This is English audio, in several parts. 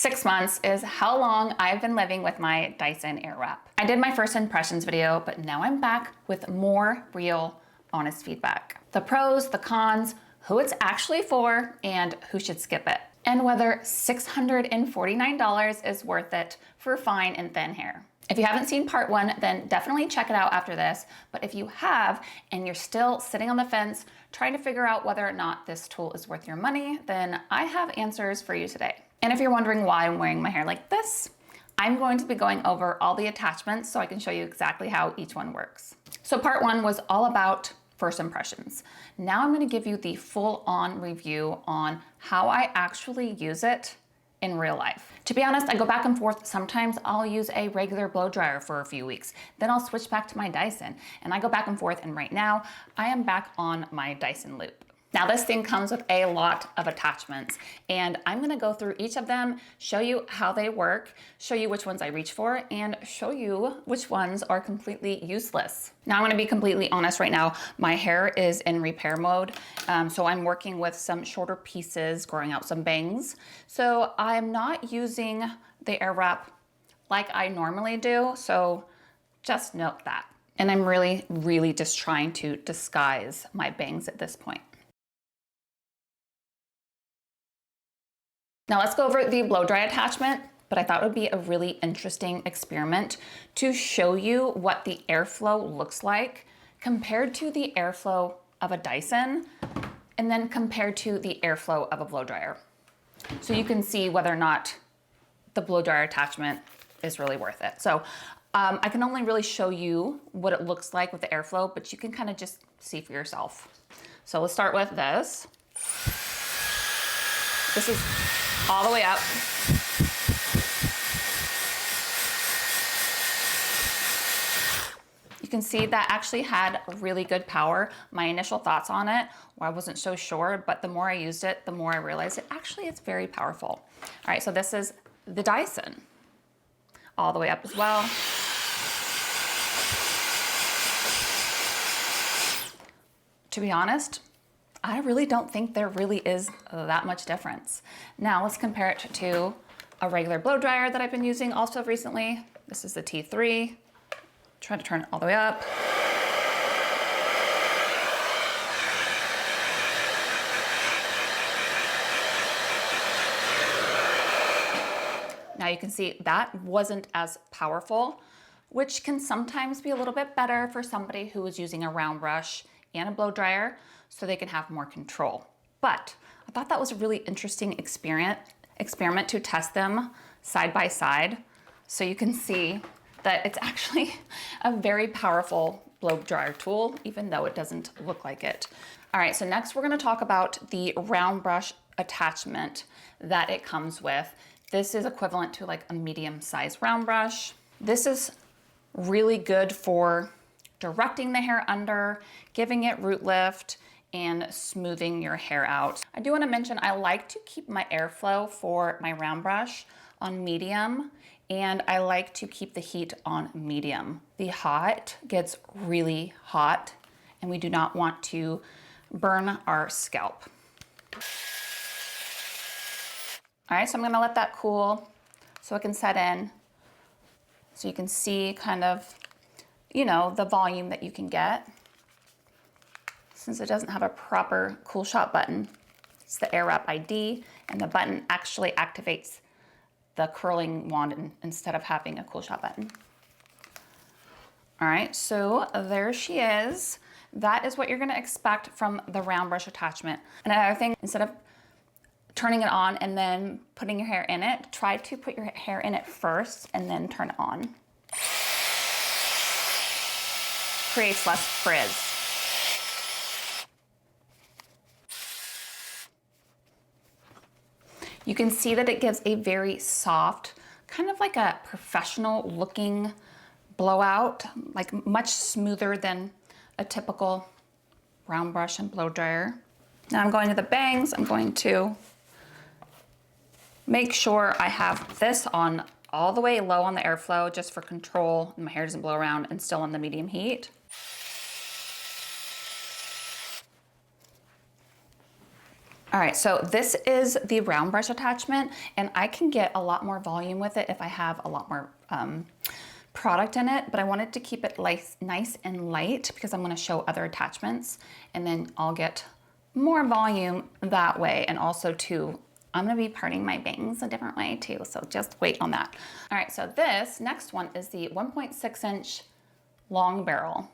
6 months is how long I've been living with my Dyson Airwrap. I did my first impressions video, but now I'm back with more real, honest feedback. The pros, the cons, who it's actually for, and who should skip it. And whether $649 is worth it for fine and thin hair. If you haven't seen part one, then definitely check it out after this. But if you have, and you're still sitting on the fence, trying to figure out whether or not this tool is worth your money, then I have answers for you today. And if you're wondering why I'm wearing my hair like this, I'm going to be going over all the attachments so I can show you exactly how each one works. So part one was all about first impressions. Now I'm going to give you the full-on review on how I actually use it in real life. To be honest, I go back and forth. Sometimes I'll use a regular blow dryer for a few weeks. Then I'll switch back to my Dyson, and I go back and forth, and right now I am back on my Dyson loop. Now this thing comes with a lot of attachments, and I'm gonna go through each of them, show you how they work, show you which ones I reach for, and show you which ones are completely useless. Now I'm gonna be completely honest right now, my hair is in repair mode, so I'm working with some shorter pieces, growing out some bangs. So I'm not using the Airwrap like I normally do, so just note that. And I'm really just trying to disguise my bangs at this point. Now let's go over the blow dry attachment, but I thought it would be a really interesting experiment to show you what the airflow looks like compared to the airflow of a Dyson, and then compared to the airflow of a blow dryer. So you can see whether or not the blow dryer attachment is really worth it. So I can only really show you what it looks like with the airflow, but you can kind of just see for yourself. So let's start with this. This is all the way up. You can see that actually had really good power. My initial thoughts on it, well, I wasn't so sure, but the more I used it, the more I realized it actually is very powerful. All right, so this is the Dyson, all the way up as well. To be honest, I really don't think there really is that much difference. Now let's compare it to a regular blow dryer that I've been using also recently. This is the T3. Try to turn it all the way up. Now you can see that wasn't as powerful, which can sometimes be a little bit better for somebody who is using a round brush and a blow dryer, so they can have more control. But I thought that was a really interesting experiment to test them side by side, so you can see that it's actually a very powerful blow dryer tool, even though it doesn't look like it. All right, so next we're gonna talk about the round brush attachment that it comes with. This is equivalent to like a medium-sized round brush. This is really good for directing the hair under, giving it root lift, and smoothing your hair out. I do want to mention I like to keep my airflow for my round brush on medium, and I like to keep the heat on medium. The hot gets really hot, and we do not want to burn our scalp. All right, so I'm gonna let that cool so it can set in, so you can see kind of, you know, the volume that you can get. Since it doesn't have a proper cool shot button, it's the Airwrap ID, and the button actually activates the curling wand instead of having a cool shot button. All right, so there she is. That is what you're gonna expect from the round brush attachment. And another thing, instead of turning it on and then putting your hair in it, try to put your hair in it first and then turn it on. Creates less frizz. You can see that it gives a very soft, kind of like a professional looking blowout, like much smoother than a typical round brush and blow dryer. Now I'm going to the bangs. I'm going to make sure I have this on all the way low on the airflow just for control, and my hair doesn't blow around, and still on the medium heat. All right, so this is the round brush attachment, and I can get a lot more volume with it if I have a lot more product in it, but I wanted to keep it nice and light because I'm gonna show other attachments, and then I'll get more volume that way. And also too, I'm gonna be parting my bangs a different way too, so just wait on that. All right, so this next one is the 1.6-inch long barrel.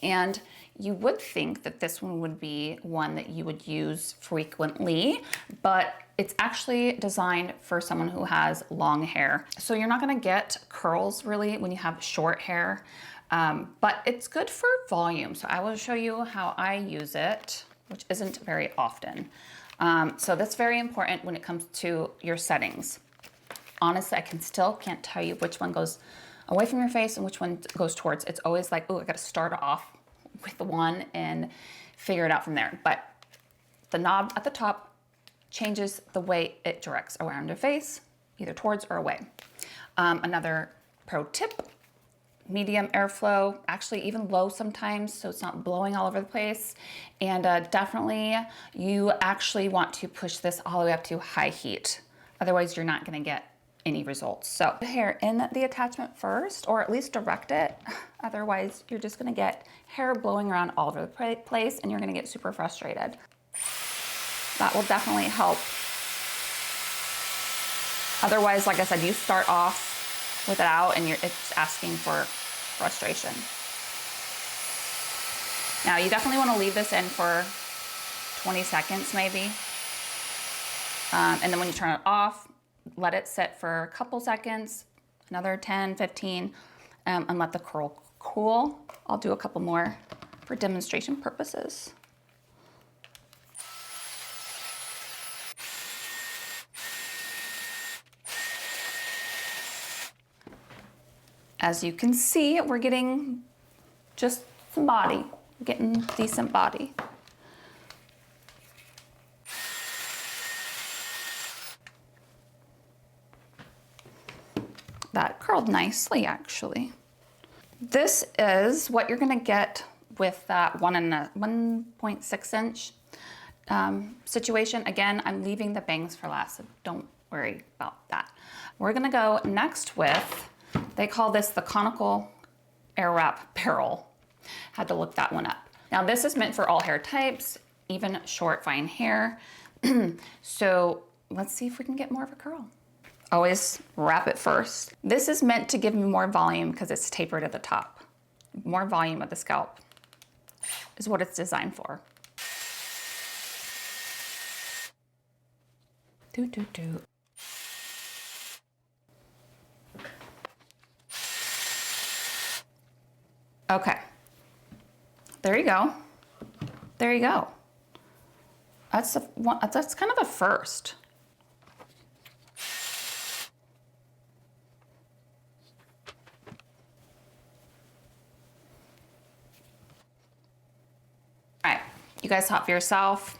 And you would think that this one would be one that you would use frequently, but it's actually designed for someone who has long hair. So you're not gonna get curls really when you have short hair, but it's good for volume. So I will show you how I use it, which isn't very often. So that's very important when it comes to your settings. Honestly, I can't tell you which one goes away from your face and which one goes towards. It's always like, oh, I gotta start off with the one and figure it out from there. But the knob at the top changes the way it directs around your face, either towards or away. Another pro tip, medium airflow, actually even low sometimes, so it's not blowing all over the place. And definitely you actually want to push this all the way up to high heat. Otherwise you're not gonna get any results. So put hair in the attachment first, or at least direct it. Otherwise you're just gonna get hair blowing around all over the place and you're gonna get super frustrated. That will definitely help. Otherwise, like I said, you start off with it out and it's asking for frustration. Now you definitely want to leave this in for 20 seconds maybe. And then when you turn it off, let it sit for a couple seconds, another 10, 15, and let the curl cool. I'll do a couple more for demonstration purposes. As you can see, we're getting just some body, getting decent body. That curled nicely, actually. This is what you're gonna get with that 1.6-inch situation. Again, I'm leaving the bangs for last, so don't worry about that. We're gonna go next with, they call this the conical Airwrap barrel. Had to look that one up. Now this is meant for all hair types, even short, fine hair. So let's see if we can get more of a curl. Always wrap it first. This is meant to give me more volume because it's tapered at the top. More volume of the scalp is what it's designed for. Do, do, do. Okay, there you go. There you go. That's kind of a first. All right, you guys saw it for yourself.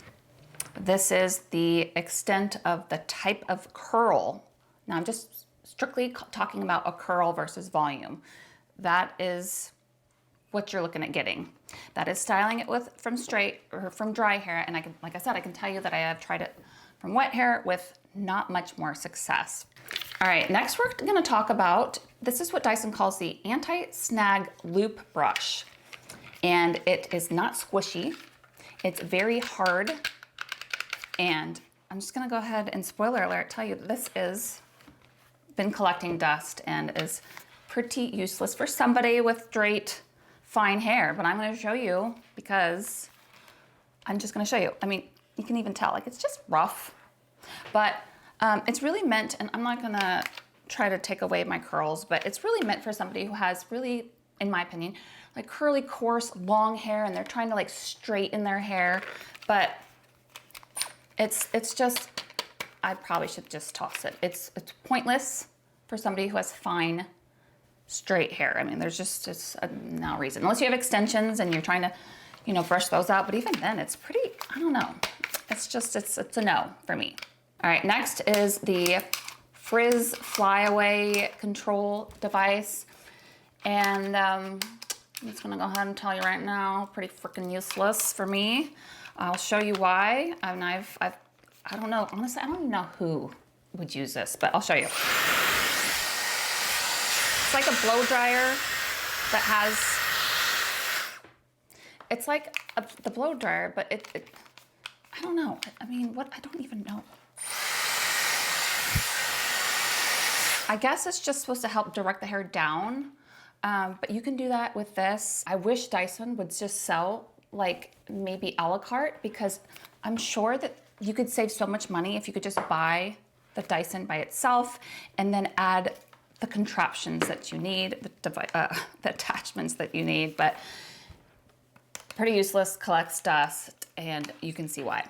This is the extent of the type of curl. Now I'm just strictly talking about a curl versus volume. That is what you're looking at getting. That is styling it with from straight or from dry hair, and like I said, I can tell you that I have tried it from wet hair with not much more success. All right, next we're gonna talk about, this is what Dyson calls the anti-snag loop brush. And it is not squishy, it's very hard. And I'm just gonna go ahead and spoiler alert, tell you that this is been collecting dust and is pretty useless for somebody with straight, fine hair, but I'm gonna show you because I'm just gonna show you. I mean, you can even tell, like it's just rough, but it's really meant, and I'm not gonna try to take away my curls, but it's really meant for somebody who has really, in my opinion, like curly, coarse, long hair, and they're trying to like straighten their hair, but it's just, I probably should just toss it. It's pointless for somebody who has fine, straight hair. I mean, there's just, it's no reason. Unless you have extensions and you're trying to, you know, brush those out. But even then, it's pretty, I don't know. It's just, it's a no for me. All right, next is the Frizz Flyaway Control Device. And I'm just gonna go ahead and tell you right now, pretty freaking useless for me. I'll show you why. And I don't know, honestly, I don't even know who would use this, but I'll show you. It's like a blow dryer that has, it's like the blow dryer, but I don't know. I mean, what? I don't even know. I guess it's just supposed to help direct the hair down, but you can do that with this. I wish Dyson would just sell like maybe a la carte, because I'm sure that you could save so much money if you could just buy the Dyson by itself and then add the contraptions that you need, the attachments that you need, but pretty useless, collects dust, and you can see why.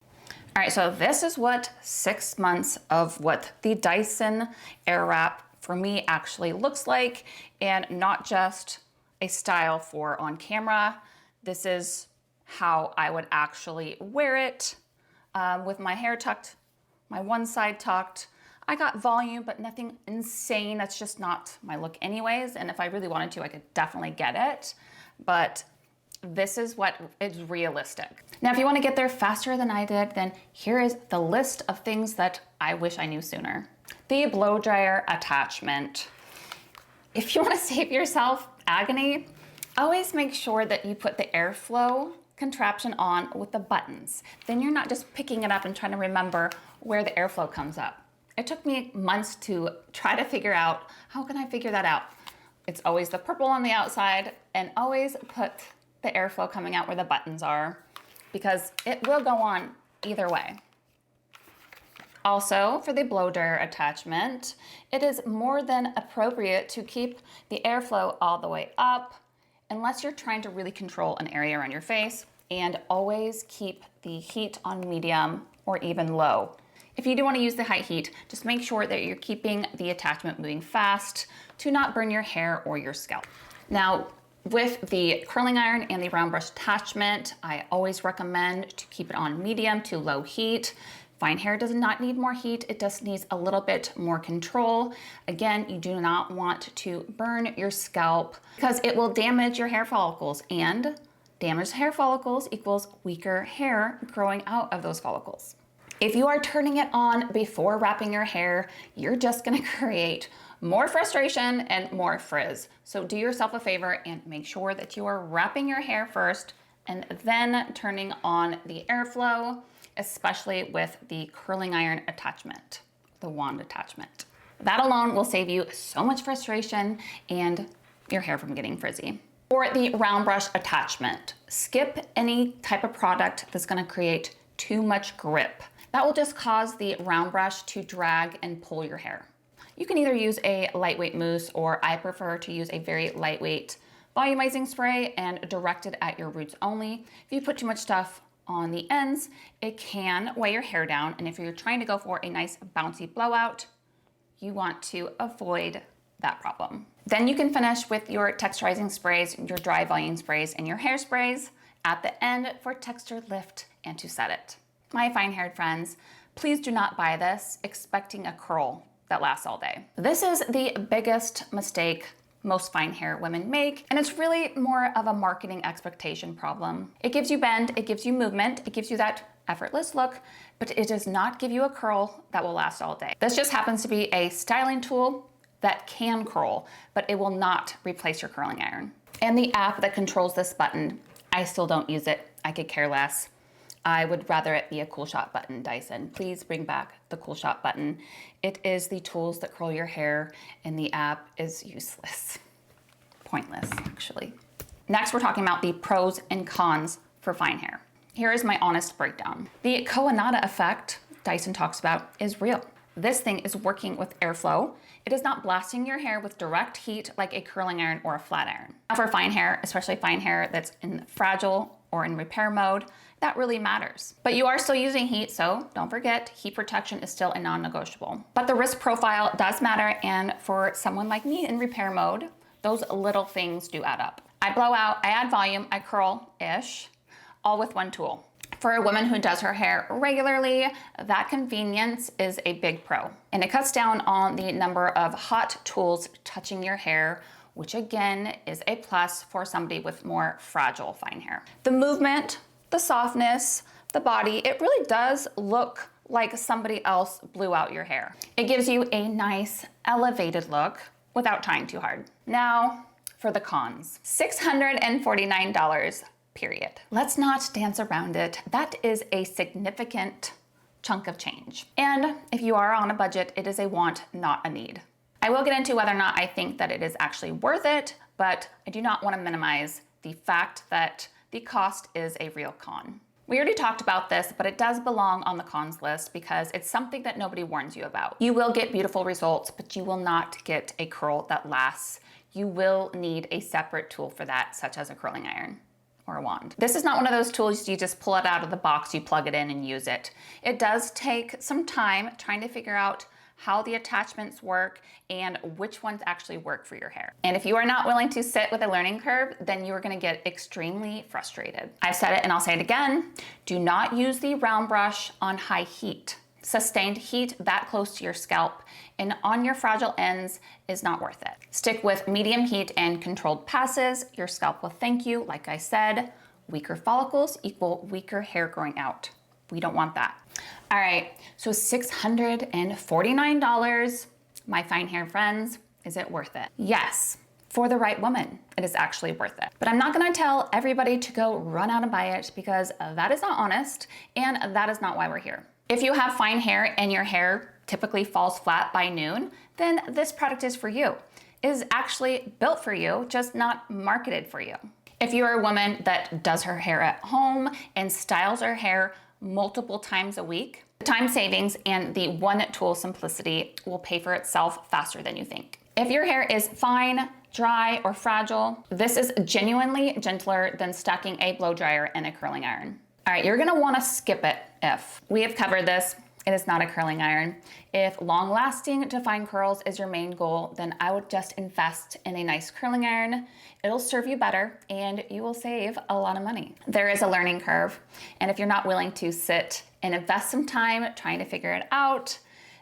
All right, so this is what 6 months of what the Dyson Airwrap for me actually looks like, and not just a style for on camera. This is how I would actually wear it with my hair tucked, my one side tucked. I got volume, but nothing insane. That's just not my look anyways. And if I really wanted to, I could definitely get it. But this is what is realistic. Now, if you want to get there faster than I did, then here is the list of things that I wish I knew sooner. The blow dryer attachment. If you want to save yourself agony, always make sure that you put the airflow contraption on with the buttons. Then you're not just picking it up and trying to remember where the airflow comes up. It took me months to try to figure out, how can I figure that out? It's always the purple on the outside, and always put the airflow coming out where the buttons are, because it will go on either way. Also, for the blow dryer attachment, it is more than appropriate to keep the airflow all the way up, unless you're trying to really control an area around your face, and always keep the heat on medium or even low. If you do want to use the high heat, just make sure that you're keeping the attachment moving fast to not burn your hair or your scalp. Now, with the curling iron and the round brush attachment, I always recommend to keep it on medium to low heat. Fine hair does not need more heat, it just needs a little bit more control. Again, you do not want to burn your scalp, because it will damage your hair follicles, and damaged hair follicles equals weaker hair growing out of those follicles. If you are turning it on before wrapping your hair, you're just gonna create more frustration and more frizz. So do yourself a favor and make sure that you are wrapping your hair first and then turning on the airflow, especially with the curling iron attachment, the wand attachment. That alone will save you so much frustration and your hair from getting frizzy. For the round brush attachment, skip any type of product that's gonna create too much grip. That will just cause the round brush to drag and pull your hair. You can either use a lightweight mousse, or I prefer to use a very lightweight volumizing spray and direct it at your roots only. If you put too much stuff on the ends, it can weigh your hair down. And if you're trying to go for a nice bouncy blowout, you want to avoid that problem. Then you can finish with your texturizing sprays, your dry volume sprays, and your hairsprays at the end for texture lift and to set it. My fine-haired friends, please do not buy this expecting a curl that lasts all day. This is the biggest mistake most fine hair women make, and it's really more of a marketing expectation problem. It gives you bend, it gives you movement, it gives you that effortless look, but it does not give you a curl that will last all day. This just happens to be a styling tool that can curl, but it will not replace your curling iron. And the app that controls this button, I still don't use it. I could care less. I would rather it be a cool shot button, Dyson. Please bring back the cool shot button. It is the tools that curl your hair, and the app is useless. Pointless, actually. Next, we're talking about the pros and cons for fine hair. Here is my honest breakdown. The Koanada effect Dyson talks about is real. This thing is working with airflow. It is not blasting your hair with direct heat like a curling iron or a flat iron. Now for fine hair, especially fine hair that's in fragile or in repair mode, that really matters. But you are still using heat, so don't forget, heat protection is still a non-negotiable. But the risk profile does matter, and for someone like me in repair mode, those little things do add up. I blow out, I add volume, I curl-ish, all with one tool. For a woman who does her hair regularly, that convenience is a big pro. And it cuts down on the number of hot tools touching your hair which again is a plus for somebody with more fragile fine hair. The movement, the softness, the body, it really does look like somebody else blew out your hair. It gives you a nice elevated look without trying too hard. Now for the cons. $649, period. Let's not dance around it. That is a significant chunk of change. And if you are on a budget, it is a want, not a need. I will get into whether or not I think that it is actually worth it, but I do not want to minimize the fact that the cost is a real con. We already talked about this, but it does belong on the cons list because it's something that nobody warns you about. You will get beautiful results, but you will not get a curl that lasts. You will need a separate tool for that, such as a curling iron or a wand. This is not one of those tools you just pull it out of the box, you plug it in and use it. It does take some time trying to figure out how the attachments work and which ones actually work for your hair. And if you are not willing to sit with a learning curve, then you are gonna get extremely frustrated. I've said it and I'll say it again, do not use the round brush on high heat. Sustained heat that close to your scalp and on your fragile ends is not worth it. Stick with medium heat and controlled passes. Your scalp will thank you. Like I said, weaker follicles equal weaker hair growing out. We don't want that. All right, so $649, my fine hair friends, is it worth it? Yes, for the right woman, it is actually worth it. But I'm not gonna tell everybody to go run out and buy it because that is not honest and that is not why we're here. If you have fine hair and your hair typically falls flat by noon, then this product is for you. It is actually built for you, just not marketed for you. If you're a woman that does her hair at home and styles her hair multiple times a week, the time savings and the one tool simplicity will pay for itself faster than you think. If your hair is fine, dry, or fragile, this is genuinely gentler than stacking a blow dryer and a curling iron. All right, you're gonna wanna skip it if. We have covered this, it is not a curling iron. If long-lasting defined curls is your main goal, then I would just invest in a nice curling iron. It'll serve you better and you will save a lot of money. There is a learning curve, and if you're not willing to sit and invest some time trying to figure it out,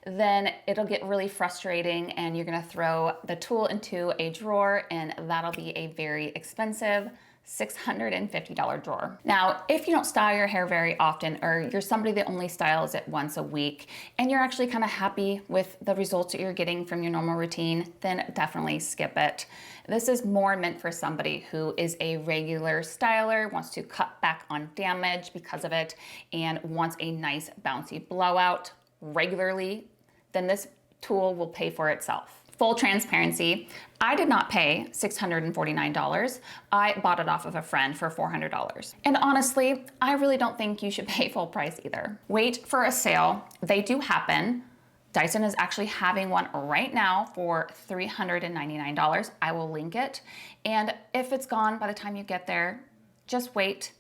then it'll get really frustrating and you're gonna throw the tool into a drawer and that'll be a very expensive $650 drawer. Now, if you don't style your hair very often, or you're somebody that only styles it once a week, and you're actually kind of happy with the results that you're getting from your normal routine, then definitely skip it. This is more meant for somebody who is a regular styler, wants to cut back on damage because of it, and wants a nice bouncy blowout regularly, then this tool will pay for itself. Full transparency, I did not pay $649. I bought it off of a friend for $400. And honestly, I really don't think you should pay full price either. Wait for a sale. They do happen. Dyson is actually having one right now for $399. I will link it. And if it's gone by the time you get there, just wait.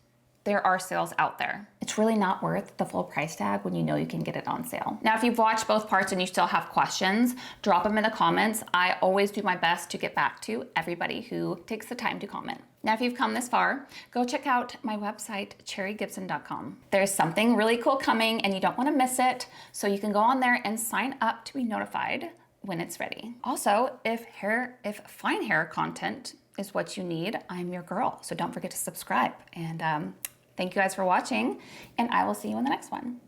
There are sales out there. It's really not worth the full price tag when you know you can get it on sale. Now, if you've watched both parts and you still have questions, drop them in the comments. I always do my best to get back to everybody who takes the time to comment. Now, if you've come this far, go check out my website, cherygibson.com. There's something really cool coming and you don't wanna miss it, so you can go on there and sign up to be notified when it's ready. Also, if fine hair content is what you need, I'm your girl, so don't forget to subscribe. And thank you guys for watching, and I will see you in the next one.